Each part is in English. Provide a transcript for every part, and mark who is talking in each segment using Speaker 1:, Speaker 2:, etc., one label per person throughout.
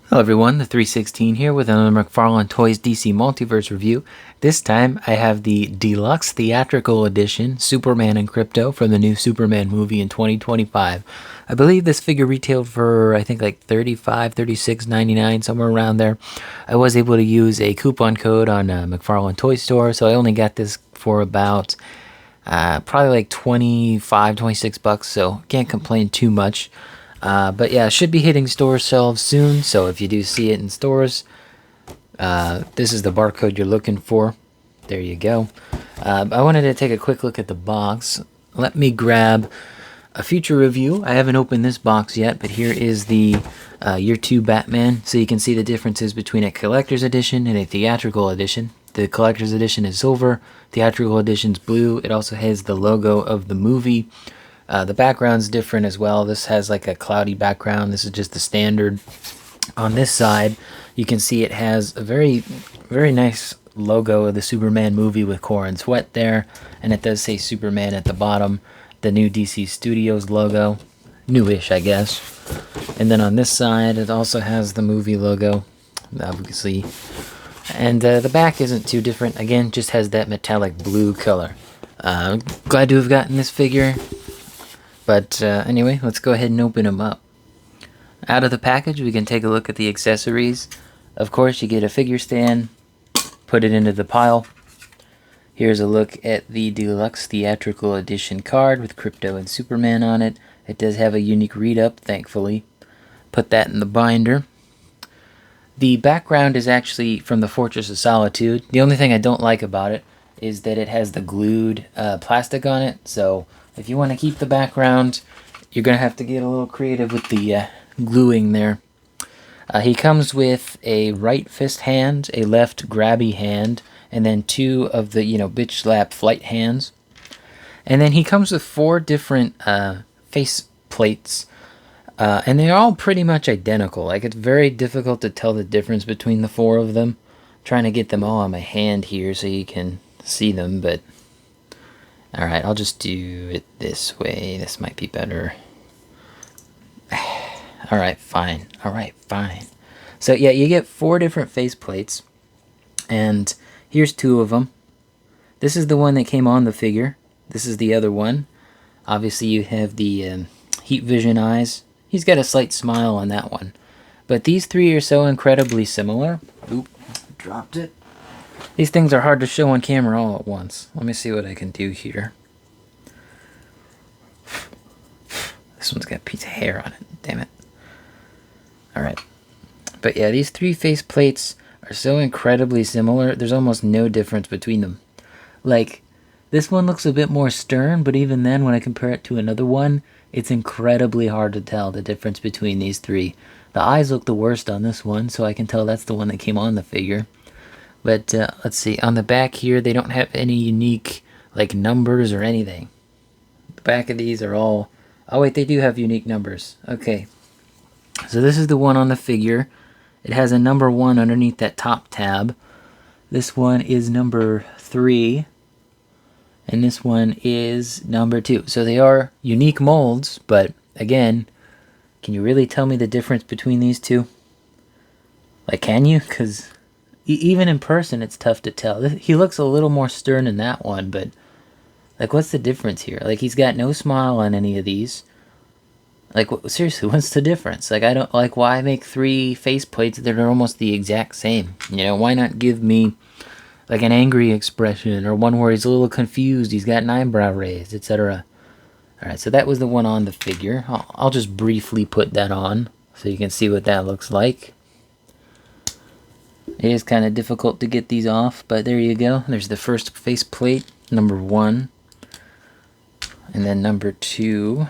Speaker 1: Hello everyone, the 316 here with another Mcfarlane Toys DC Multiverse review. This time I have the Deluxe Theatrical Edition Superman and Krypto from the new Superman movie in 2025. I believe this figure retailed for I think like $35, $36.99, somewhere around there. I was able to use a coupon code on Mcfarlane Toy Store, so I only got this for about probably like 25, 26 bucks, so can't complain too much. But yeah, it should be hitting store shelves soon, so if you do see it in stores, this is the barcode you're looking for. There you go. I wanted to take a quick look at the box. Let me grab a future review. I haven't opened this box yet, but here is the Year 2 Batman, so you can see the differences between a collector's edition and a theatrical edition. The collector's edition is silver, theatrical edition's blue. It also has the logo of the movie. The background's different as well. This has like a cloudy background. This is just the standard. On this side, you can see it has a very, very nice logo of the Superman movie with Corenswet there. And it does say Superman at the bottom. The new DC Studios logo. Newish, I guess. And then on this side, it also has the movie logo, obviously. And the back isn't too different. Again, just has that metallic blue color. Glad to have gotten this figure. But anyway, let's go ahead and open them up. Out of the package, we can take a look at the accessories. Of course, you get a figure stand, put it into the pile. Here's a look at the Deluxe Theatrical Edition card with Krypto and Superman on it. It does have a unique read-up, thankfully. Put that in the binder. The background is actually from the Fortress of Solitude. The only thing I don't like about it is that it has the glued plastic on it, so if you want to keep the background, you're going to have to get a little creative with the gluing there. He comes with a right fist hand, a left grabby hand, and then two of the, bitch slap flight hands. And then he comes with 4 different face plates, and they're all pretty much identical. Like, it's very difficult to tell the difference between the 4 of them. I'm trying to get them all on my hand here so you can see them, but alright, I'll just do it this way. This might be better. Alright, fine. Alright, fine. So yeah, you get 4 different face plates. And here's 2 of them. This is the one that came on the figure. This is the other one. Obviously you have the heat vision eyes. He's got a slight smile on that one. But these 3 are so incredibly similar. Oop, dropped it. These things are hard to show on camera all at once. Let me see what I can do here. This one's got a piece of hair on it. Damn it. Alright. But yeah, these 3 face plates are so incredibly similar. There's almost no difference between them. Like, this one looks a bit more stern, but even then, when I compare it to another one, it's incredibly hard to tell the difference between these 3. The eyes look the worst on this one, so I can tell that's the one that came on the figure. But let's see, on the back here, they don't have any unique, like, numbers or anything. The back of these are all... Oh, wait, they do have unique numbers. Okay. So this is the one on the figure. It has a number 1 underneath that top tab. This one is number 3. And this one is number 2. So they are unique molds, but, again, can you really tell me the difference between these 2? Like, can you? Because... even in person, it's tough to tell. He looks a little more stern in that one, but, like, what's the difference here? Like, he's got no smile on any of these. Like, seriously, what's the difference? Like, I don't, like, why make 3 face plates that are almost the exact same? Why not give me, like, an angry expression, or one where he's a little confused, he's got an eyebrow raised, etc. Alright, so that was the one on the figure. I'll just briefly put that on, so you can see what that looks like. It is kind of difficult to get these off, but there you go. There's the first face plate, number 1. And then number 2.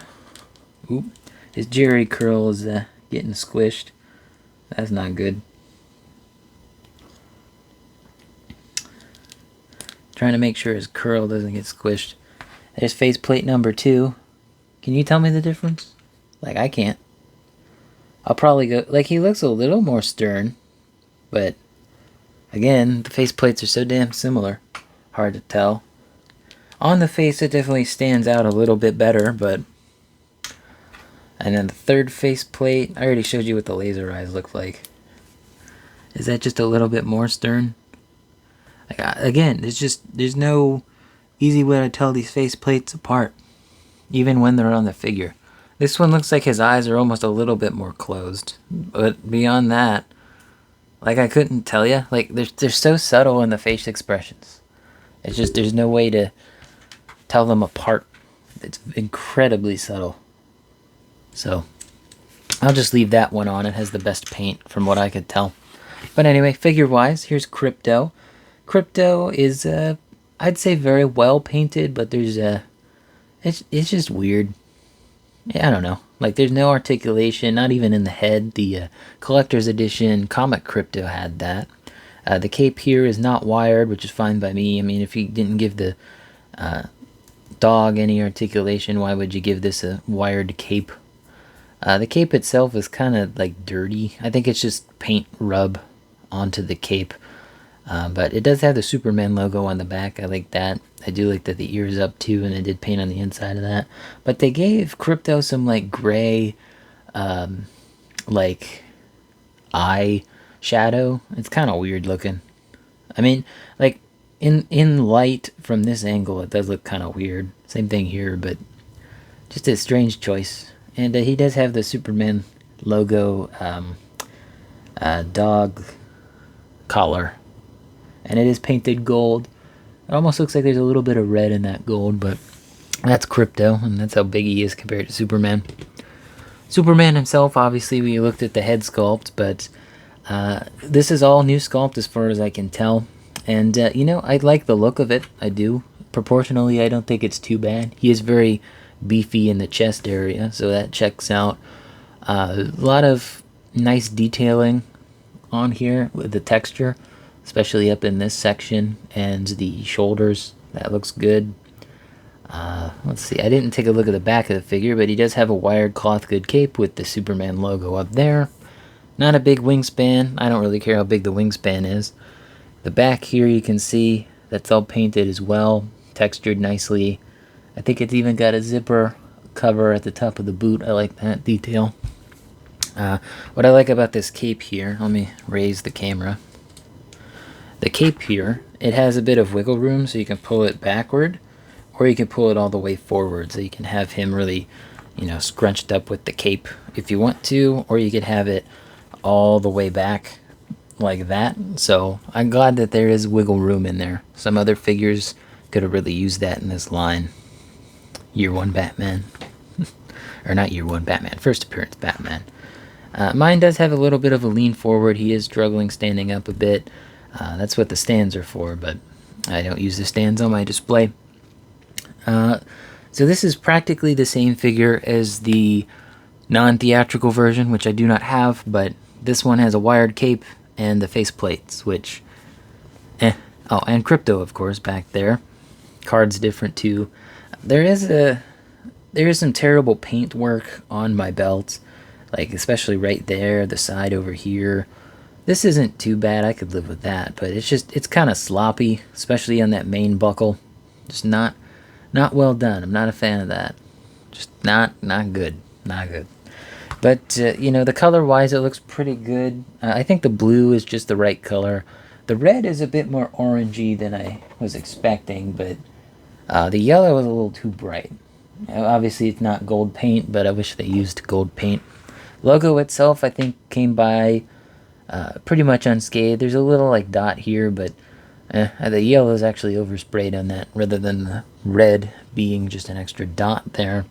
Speaker 1: Oop. His Jerry curl is getting squished. That's not good. Trying to make sure his curl doesn't get squished. There's face plate number 2. Can you tell me the difference? Like, I can't. I'll probably go... Like, he looks a little more stern, but... again, the face plates are so damn similar. Hard to tell. On the face, it definitely stands out a little bit better, but... And then the third face plate, I already showed you what the laser eyes look like. Is that just a little bit more stern? Like, again, there's no easy way to tell these face plates apart, even when they're on the figure. This one looks like his eyes are almost a little bit more closed, but beyond that, like, I couldn't tell you. Like, they're so subtle in the face expressions. It's just, there's no way to tell them apart. It's incredibly subtle. So, I'll just leave that one on. It has the best paint from what I could tell. But anyway, figure-wise, here's Krypto. Krypto is, I'd say very well painted, but there's it's just weird. Yeah, I don't know. Like, there's no articulation, not even in the head. The collector's edition comic Krypto had that. The cape here is not wired, which is fine by me. I mean, if you didn't give the dog any articulation, why would you give this a wired cape? The cape itself is kind of like dirty. I think it's just paint rub onto the cape. But it does have the Superman logo on the back. I like that. I do like that the ear's up too, and they did paint on the inside of that. But they gave Krypto some like gray, like eye shadow. It's kind of weird looking. I mean, like in light from this angle, it does look kind of weird. Same thing here, but just a strange choice. And he does have the Superman logo dog collar. And it is painted gold. It almost looks like there's a little bit of red in that gold, but that's Krypto, and that's how big he is compared to Superman. Superman himself, obviously, we looked at the head sculpt, but this is all new sculpt as far as I can tell. And, you know, I like the look of it. I do. Proportionally, I don't think it's too bad. He is very beefy in the chest area, so that checks out. A lot of nice detailing on here with the texture, especially up in this section and the shoulders. That looks good. Let's see, I didn't take a look at the back of the figure, but he does have a wired cloth good cape with the Superman logo up there. Not a big wingspan. I don't really care how big the wingspan is. The back here you can see that's all painted as well, textured nicely. I think it's even got a zipper cover at the top of the boot. I like that detail. What I like about this cape here, let me raise the camera. The cape here, it has a bit of wiggle room, so you can pull it backward, or you can pull it all the way forward, so you can have him really, you know, scrunched up with the cape if you want to, or you could have it all the way back like that. So I'm glad that there is wiggle room in there. Some other figures could have really used that in this line. Year 1 Batman. Or not Year 1 Batman, first appearance Batman. Mine does have a little bit of a lean forward. He is struggling standing up a bit. That's what the stands are for, but I don't use the stands on my display. So this is practically the same figure as the non-theatrical version, which I do not have, but this one has a wired cape and the face plates, which, Oh, and Krypto, of course, back there. Card's different too. There is some terrible paint work on my belt, like especially right there, the side over here. This isn't too bad, I could live with that, but it's kind of sloppy, especially on that main buckle. Just not well done. I'm not a fan of that. Just not good. Not good. But, you know, the color-wise, it looks pretty good. I think the blue is just the right color. The red is a bit more orangey than I was expecting, but the yellow is a little too bright. Obviously, it's not gold paint, but I wish they used gold paint. Logo itself, I think, came by pretty much unscathed. There's a little, like, dot here, but the yellow is actually oversprayed on that, rather than the red being just an extra dot there.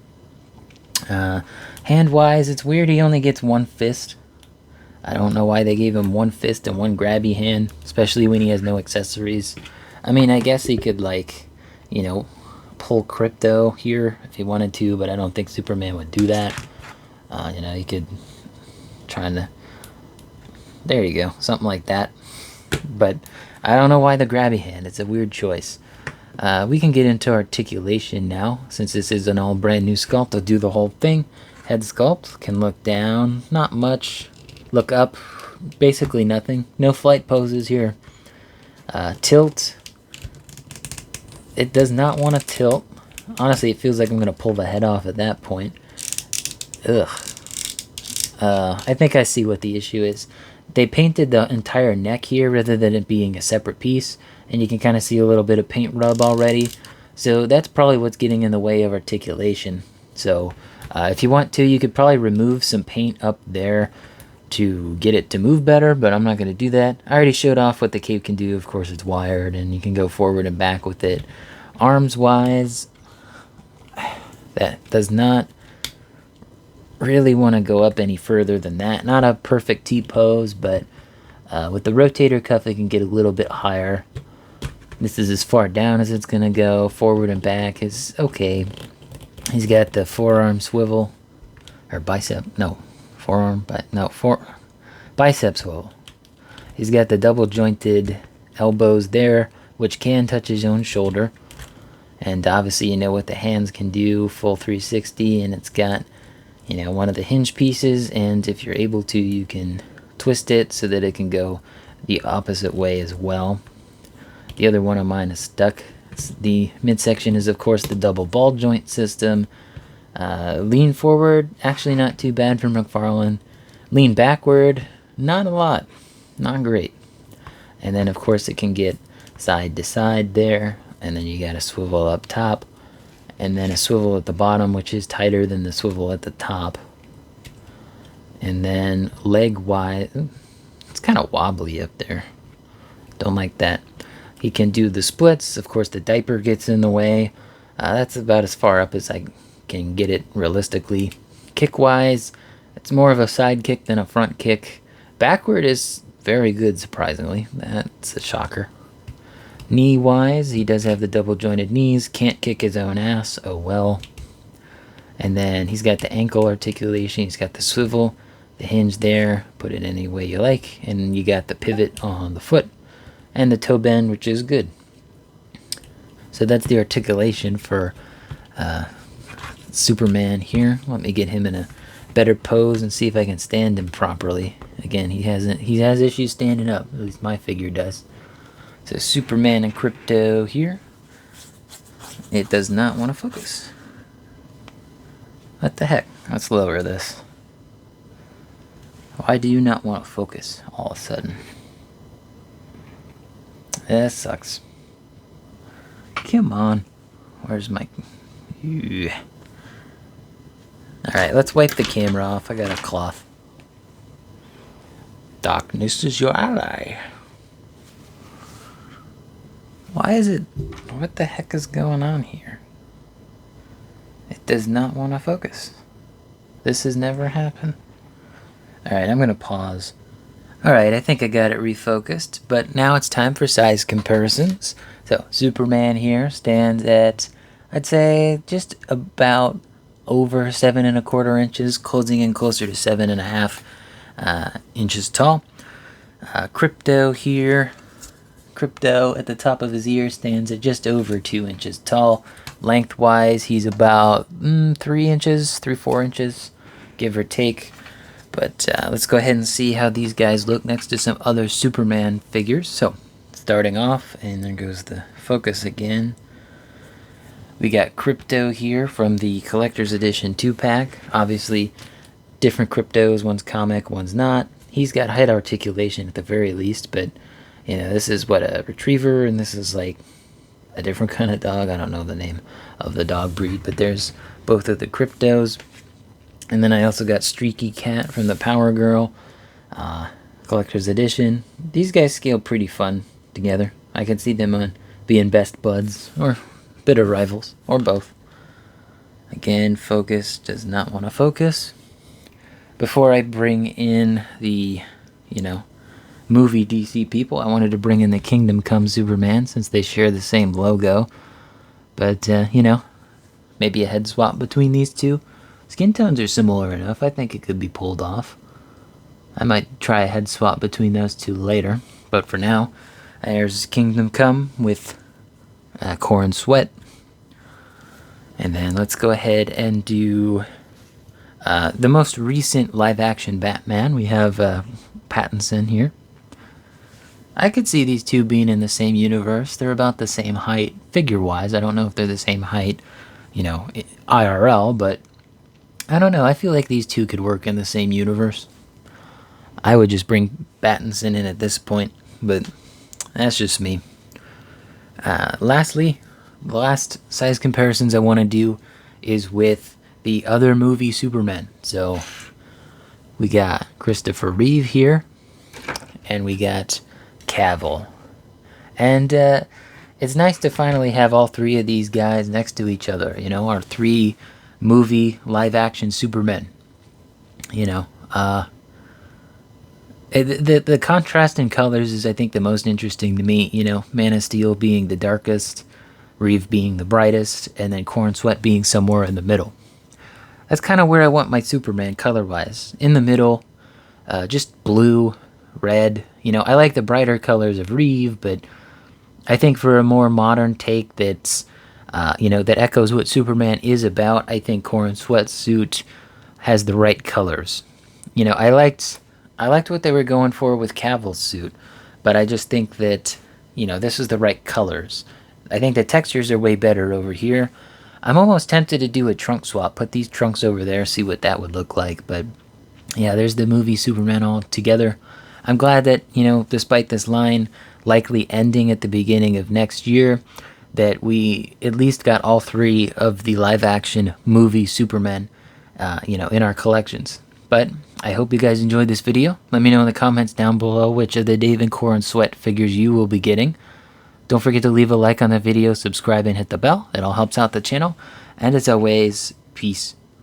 Speaker 1: Hand-wise, it's weird he only gets one fist. I don't know why they gave him one fist and one grabby hand, especially when he has no accessories. I mean, I guess he could, like, you know, pull Krypto here if he wanted to, but I don't think Superman would do that. You know, he could try to... There you go, something like that. But I don't know why the grabby hand. It's a weird choice. We can get into articulation now, since this is an all brand new sculpt. I'll do the whole thing. Head sculpt, can look down, not much. Look up, basically nothing. No flight poses here. Tilt, it does not want to tilt. Honestly, it feels like I'm going to pull the head off at that point. Ugh. I think I see what the issue is. They painted the entire neck here rather than it being a separate piece, and you can kind of see a little bit of paint rub already. So that's probably what's getting in the way of articulation. So if you want to, you could probably remove some paint up there to get it to move better, but I'm not going to do that. I already showed off what the cape can do. Of course, it's wired, and you can go forward and back with it. Arms-wise, that does not really want to go up any further than that. Not a perfect T-pose, but with the rotator cuff, it can get a little bit higher. This is as far down as it's going to go. Forward and back is okay. He's got the forearm swivel, or bicep, no, forearm, but no, bicep swivel. He's got the double jointed elbows there, which can touch his own shoulder. And obviously, you know what the hands can do, full 360, and it's got, you know, one of the hinge pieces, and if you're able to, you can twist it so that it can go the opposite way as well. The other one of mine is stuck. The midsection is, of course, the double ball joint system. Lean forward, actually not too bad for Mcfarlane. Lean backward, not a lot, not great. And then, of course, it can get side to side there, and then you got a swivel up top, and then a swivel at the bottom, which is tighter than the swivel at the top. And then leg-wise, it's kind of wobbly up there. Don't like that. He can do the splits. Of course, the diaper gets in the way. That's about as far up as I can get it realistically. Kick-wise, it's more of a side kick than a front kick. Backward is very good, surprisingly. That's a shocker. Knee-wise, he does have the double-jointed knees. Can't kick his own ass. Oh, well. And then he's got the ankle articulation. He's got the swivel, the hinge there. Put it any way you like. And you got the pivot on the foot. And the toe bend, which is good. So that's the articulation for Superman here. Let me get him in a better pose and see if I can stand him properly. Again, he has issues standing up. At least my figure does. So Superman and Krypto here. It does not want to focus. What the heck? Let's lower this. Why do you not want to focus all of a sudden? That sucks. Come on. Where's my... Alright, let's wipe the camera off. I got a cloth. Darkness is your ally. Why is it... What the heck is going on here? It does not want to focus. This has never happened. Alright, I'm going to pause. Alright, I think I got it refocused, but now it's time for size comparisons. So, Superman here stands at, I'd say, just about over 7¼ inches, closing in closer to 7.5 inches tall. Krypto here, Krypto at the top of his ear stands at just over 2 inches tall. Lengthwise, he's about 3 inches, 4 inches, give or take. But let's go ahead and see how these guys look next to some other Superman figures. So, starting off, and there goes the focus again. We got Krypto here from the Collector's Edition 2-pack. Obviously, different Kryptos. One's comic, one's not. He's got head articulation at the very least, but, you know, this is, what, a retriever, and this is, like, a different kind of dog. I don't know the name of the dog breed, but there's both of the Kryptos. And then I also got Streaky Cat from the Power Girl Collector's Edition. These guys scale pretty fun together. I can see them being best buds, or bitter rivals, or both. Again, focus does not want to focus. Before I bring in the, you know, movie DC people, I wanted to bring in the Kingdom Come Superman, since they share the same logo. But, you know, maybe a head swap between these two. Skin tones are similar enough. I think it could be pulled off. I might try a head swap between those two later. But for now, there's Kingdom Come with Corenswet. And then let's go ahead and do the most recent live-action Batman. We have Pattinson here. I could see these two being in the same universe. They're about the same height, figure-wise. I don't know if they're the same height, you know, IRL, but I don't know. I feel like these two could work in the same universe. I would just bring Pattinson in at this point, but that's just me. Lastly, the last size comparisons I want to do is with the other movie Superman. So we got Christopher Reeve here, and we got Cavill. And it's nice to finally have all three of these guys next to each other, you know, our three movie live action Supermen. You know, the contrast in colors is, I think, the most interesting to me. You know, Man of Steel being the darkest, Reeve being the brightest, and then Corenswet being somewhere in the middle. That's kind of where I want my Superman color-wise. In the middle, just blue, red. You know, I like the brighter colors of Reeve, but I think for a more modern take that's, that echoes what Superman is about, I think Corenswet's suit has the right colors. You know, I liked what they were going for with Cavill's suit, but I just think that, this is the right colors. I think the textures are way better over here. I'm almost tempted to do a trunk swap, put these trunks over there, see what that would look like, but yeah, there's the movie Superman all together. I'm glad that, despite this line likely ending at the beginning of next year, that we at least got all three of the live action movie Superman, in our collections. But I hope you guys enjoyed this video. Let me know in the comments down below which of the Dave and Corenswet figures you will be getting. Don't forget to leave a like on the video, subscribe, and hit the bell. It all helps out the channel. And as always, peace.